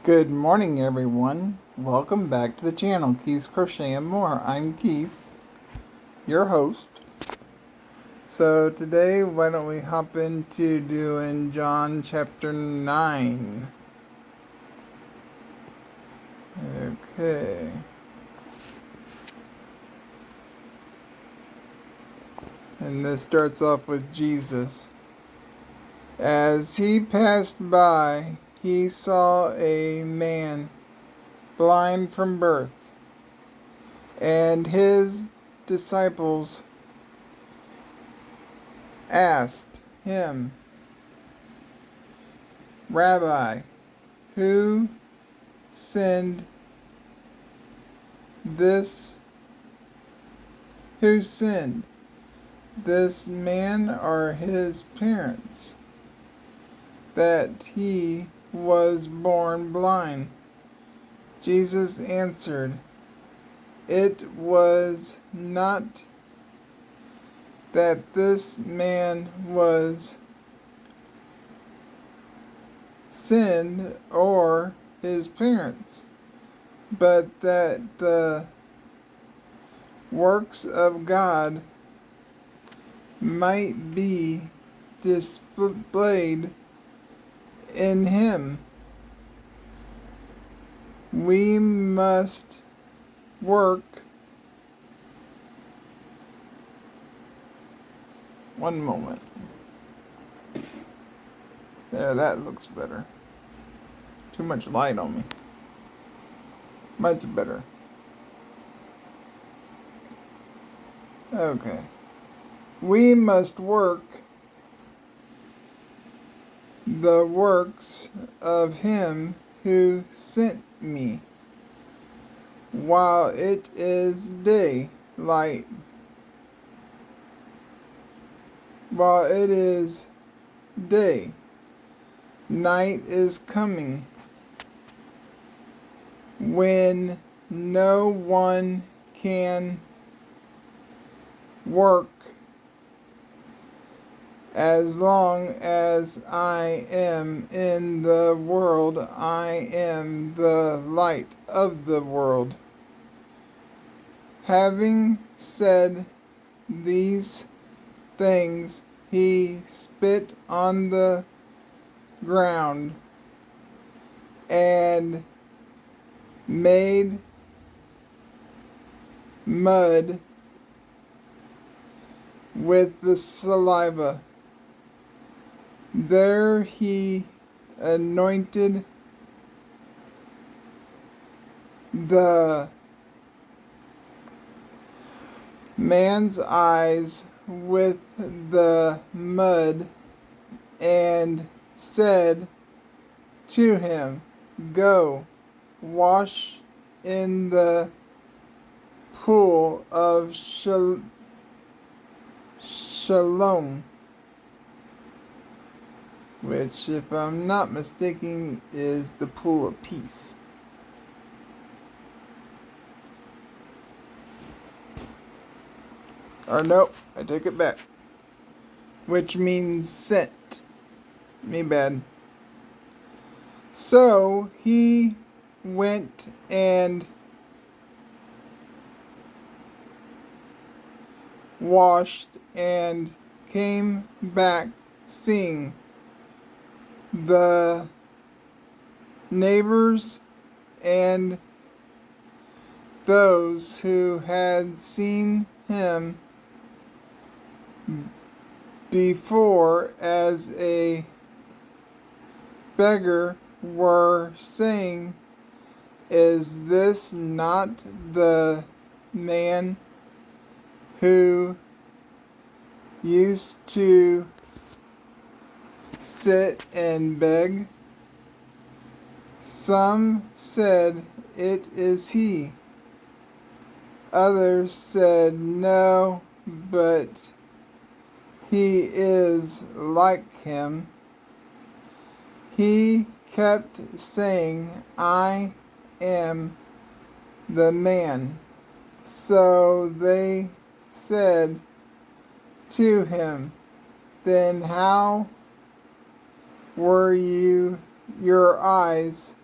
Good morning, everyone. Welcome back to the channel, Keith's Crochet and More. I'm Keith, your host. So today, why don't we hop into doing John chapter 9. Okay. And this starts off with Jesus. As he passed by, he saw a man blind from birth, and his disciples asked him, Rabbi, who sinned this who sinned, this man or his parents, that he was born blind? Jesus answered, It was not that this man was sinned or his parents, but that the works of God might be displayed in him. We must work. One moment. There, that looks better. Too much light on me. Much better. Okay. We must work the works of him who sent me while it is daylight. While it is day, night is coming, when no one can work. As long as I am in the world, I am the light of the world. Having said these things, he spit on the ground and made mud with the saliva. There he anointed the man's eyes with the mud and said to him, Go, wash in the pool of Siloam, which, if I'm not mistaken, is the pool of peace. Or nope, I take it back. Which means sent. Me bad. So he went and washed and came back, seeing. The neighbors and those who had seen him before as a beggar were saying, Is this not the man who used to sit and beg? Some said, It is he. Others said, No, but he is like him. He kept saying, I am the man. So they said to him, Then how were your eyes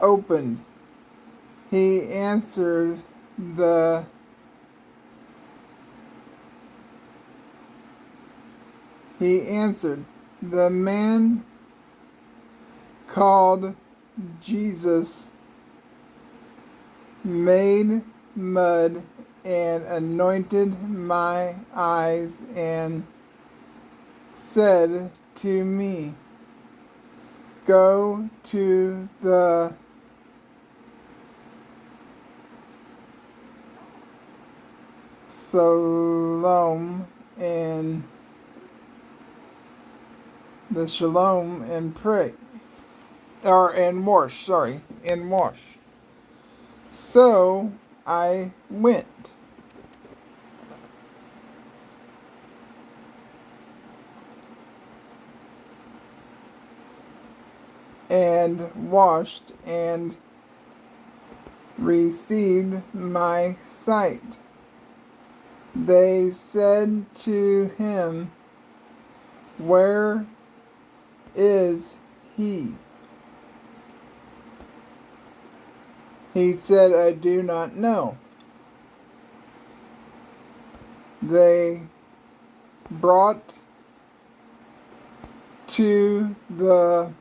opened. He answered, the man called Jesus made mud and anointed my eyes and said to me, go to the Shalom and pray, and wash. So I went and washed and received my sight. They said to him, where is he? He said, I do not know. They brought to the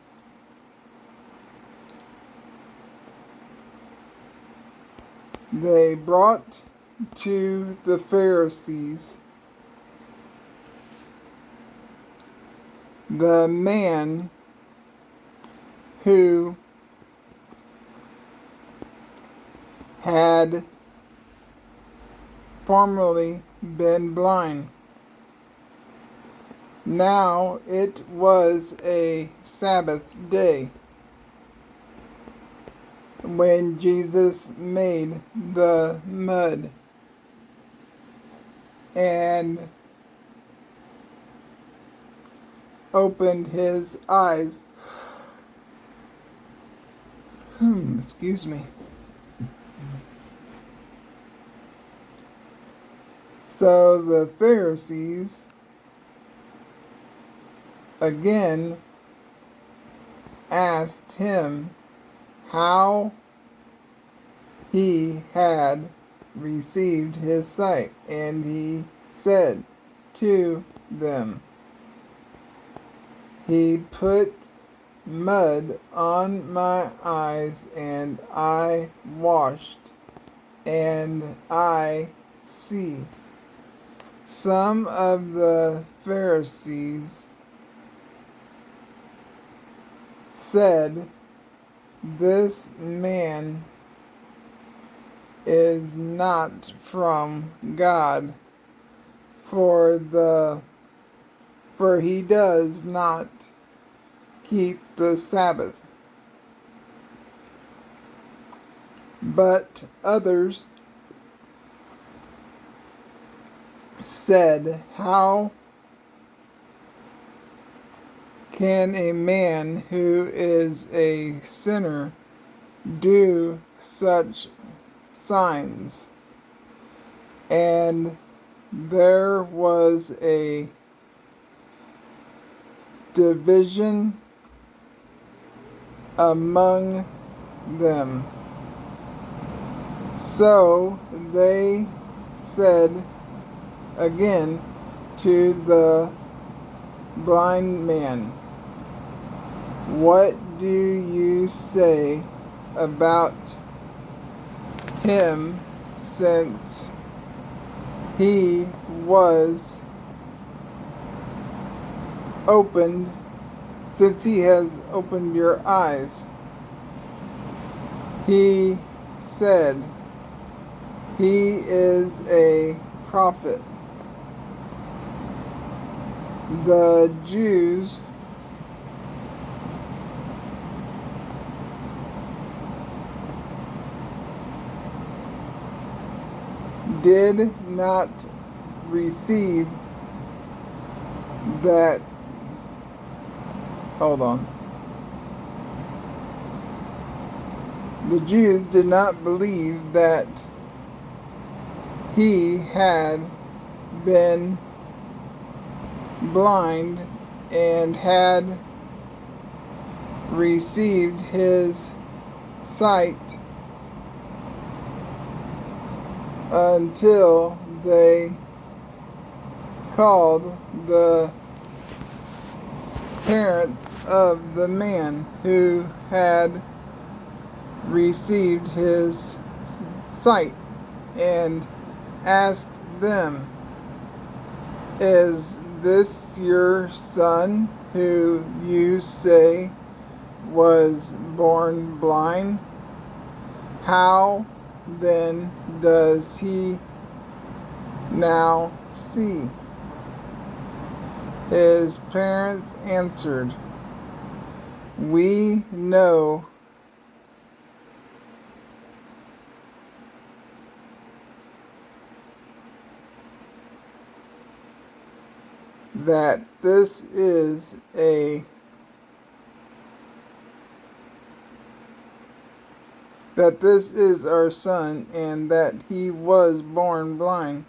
Pharisees the man who had formerly been blind. Now it was a Sabbath day when Jesus made the mud and opened his eyes. Excuse me. So the Pharisees again asked him how he had received his sight, and he said to them, he put mud on my eyes, and I washed, and I see. Some of the Pharisees said, this man is not from God, for he does not keep the Sabbath. But others said, how can a man who is a sinner do such signs? And there was a division among them. So they said again to the blind man, what do you say about him, since he has opened your eyes? He said, he is a prophet. The Jews did not receive that. The Jews did not believe that he had been blind and had received his sight until they called the parents of the man who had received his sight and asked them, "Is this your son who you say was born blind? How then does he now see?" His parents answered, "We know that this is our son, and that he was born blind.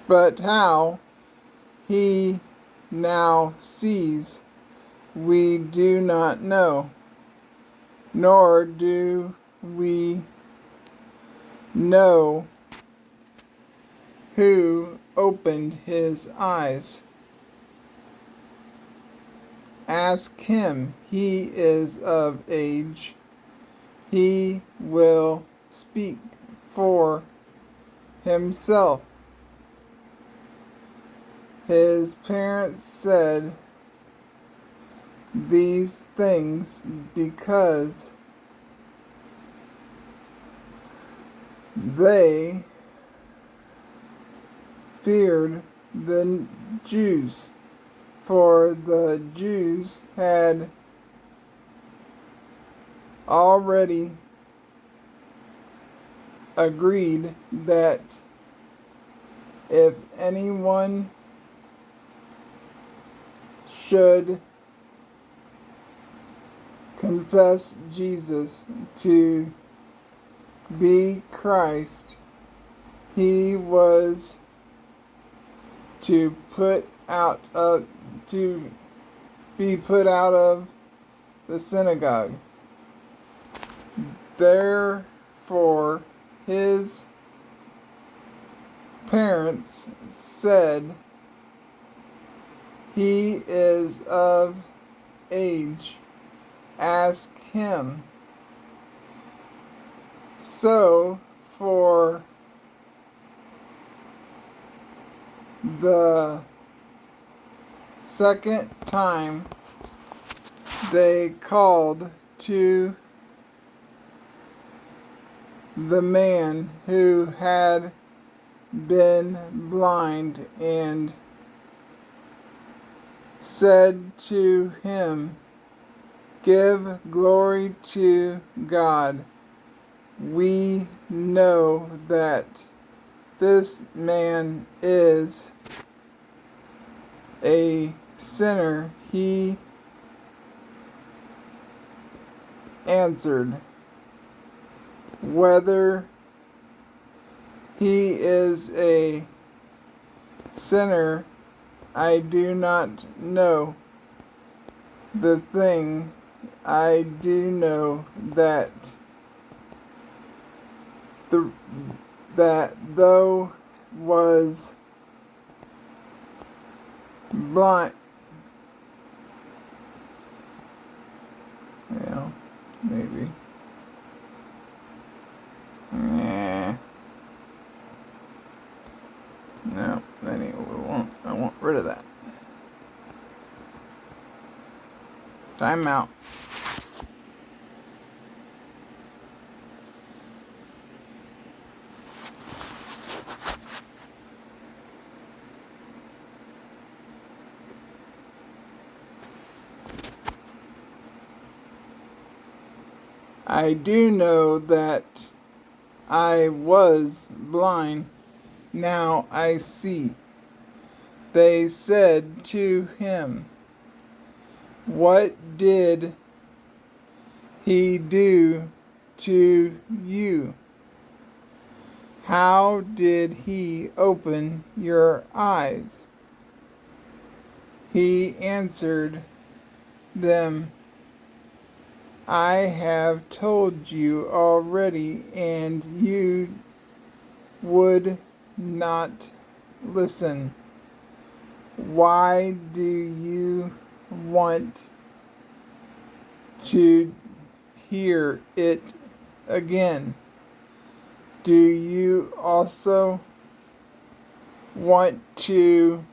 But how he now sees, we do not know, nor do we know who opened his eyes. Ask him, he is of age. He will speak for himself." His parents said these things because they feared the Jews, for the Jews had already agreed that if anyone should confess Jesus to be Christ, he was to be put out of the synagogue. Therefore his parents said, "He is of age. Ask him." So for the second time they called to the man who had been blind and said to him, "Give glory to God. We know that this man is a sinner." He answered, "Whether he is a sinner, I do not know. The thing I do know, that though was blind." Yeah, maybe. Nah. No, I want rid of that. Time out. I do know that I was blind, now I see. They said to him, "What did he do to you? How did he open your eyes?" He answered them, I have told you already, and you would not listen. Why do you want to hear it again? Do you also want to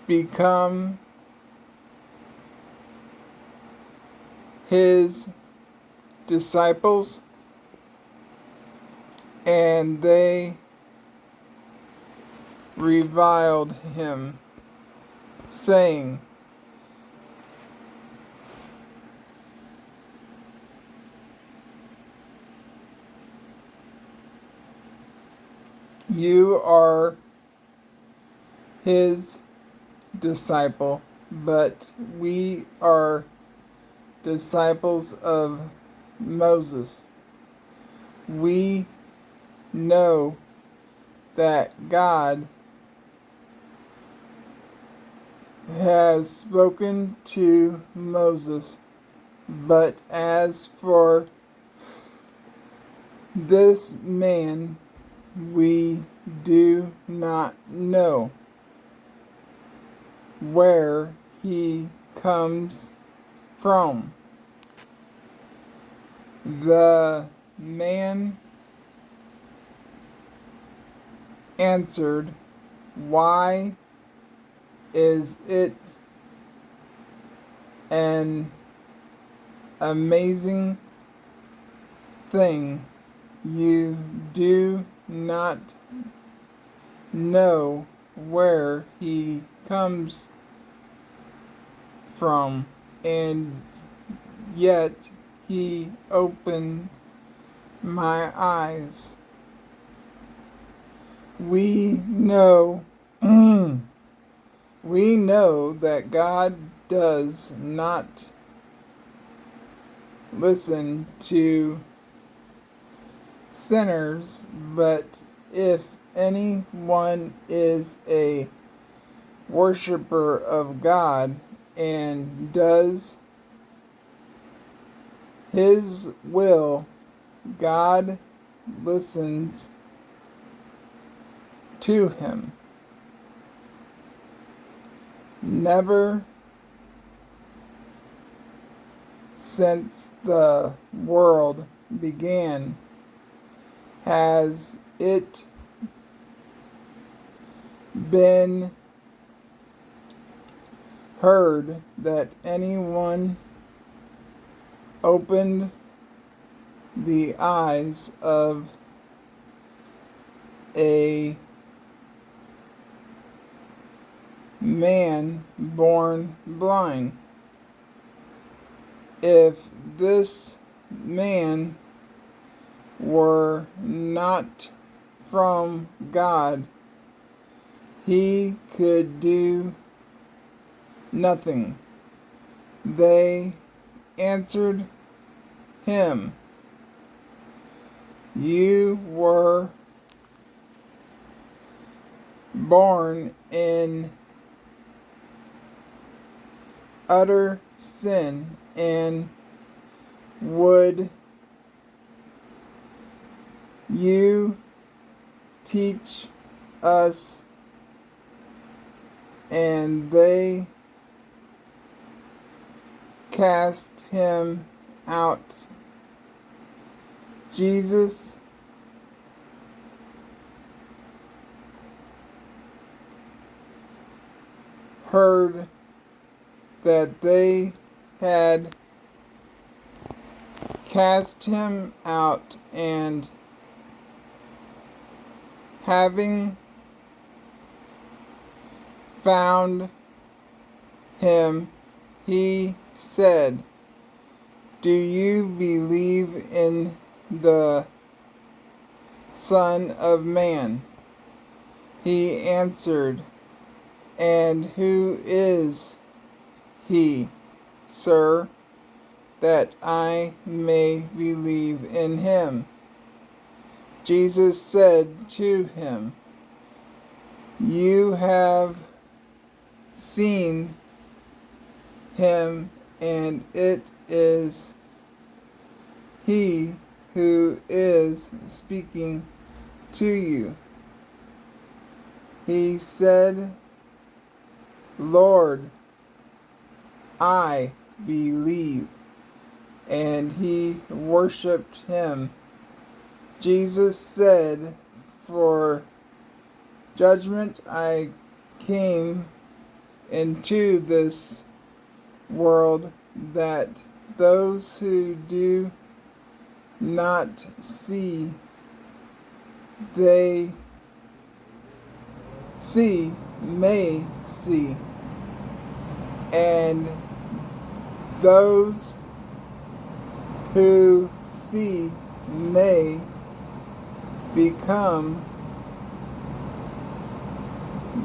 become his disciples? And they reviled him, saying, You are his disciple, but we are disciples of Moses. We know that God has spoken to Moses, but as for this man, we do not know where he comes from. The man answered, Why is it an amazing thing you do not know where he comes from, and yet he opened my eyes. We know that God does not listen to sinners, but if anyone is a worshiper of God and does his will, God listens to him. Never since the world began has it been heard that anyone opened the eyes of a man born blind. If this man were not from God, he could do nothing. They answered him, You were born in utter sin, and would you teach us? And they cast him out. Jesus heard that they had cast him out, and having found him, he said, Do you believe in the Son of Man? He answered, And who is he, sir, that I may believe in him? Jesus said to him, You have seen him, and it is he who is speaking to you. He said, Lord, I believe. And he worshiped him. Jesus said, for judgment I came into this world, that those who do not see, they see, may see, and those who see may become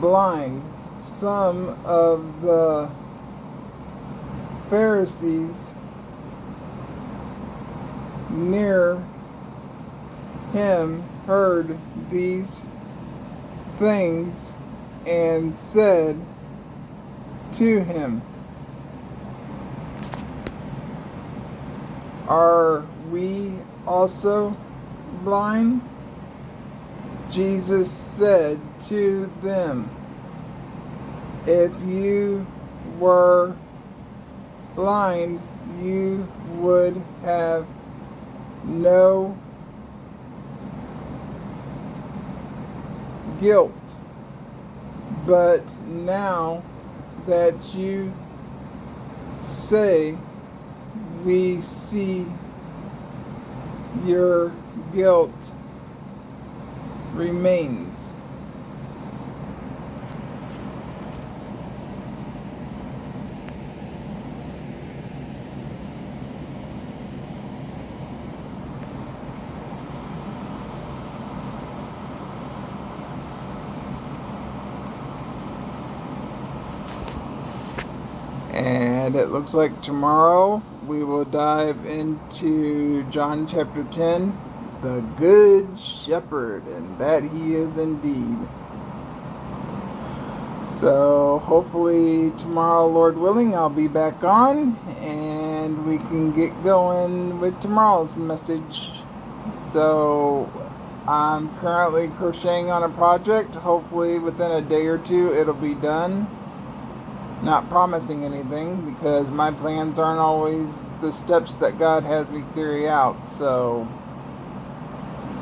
blind. Some of the Pharisees near him heard these things and said to him, are we also blind? Jesus said to them, if you were blind, you would have no guilt. But now that you say, we see, your guilt remains. And it looks like tomorrow we will dive into John chapter 10, the Good Shepherd, and that he is indeed. So hopefully tomorrow, Lord willing, I'll be back on and we can get going with tomorrow's message. So I'm currently crocheting on a project. Hopefully within a day or two it'll be done. Not promising anything, because my plans aren't always the steps that God has me carry out. So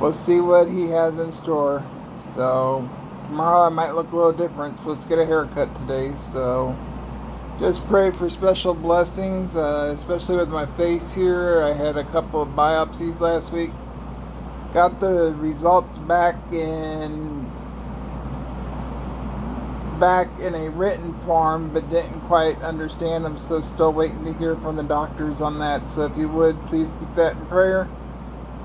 we'll see what he has in store. So tomorrow I might look a little different. Supposed to get a haircut today. So just pray for special blessings, especially with my face here. I had a couple of biopsies last week. Got the results back in a written form, but didn't quite understand them, so still waiting to hear from the doctors on that. So if you would, please keep that in prayer.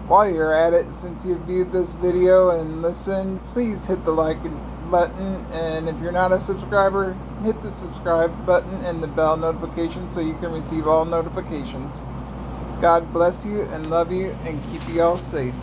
While you're at it, since you've viewed this video and listened, please hit the like button, and if you're not a subscriber, hit the subscribe button and the bell notification so you can receive all notifications. God bless you and love you and keep you all safe.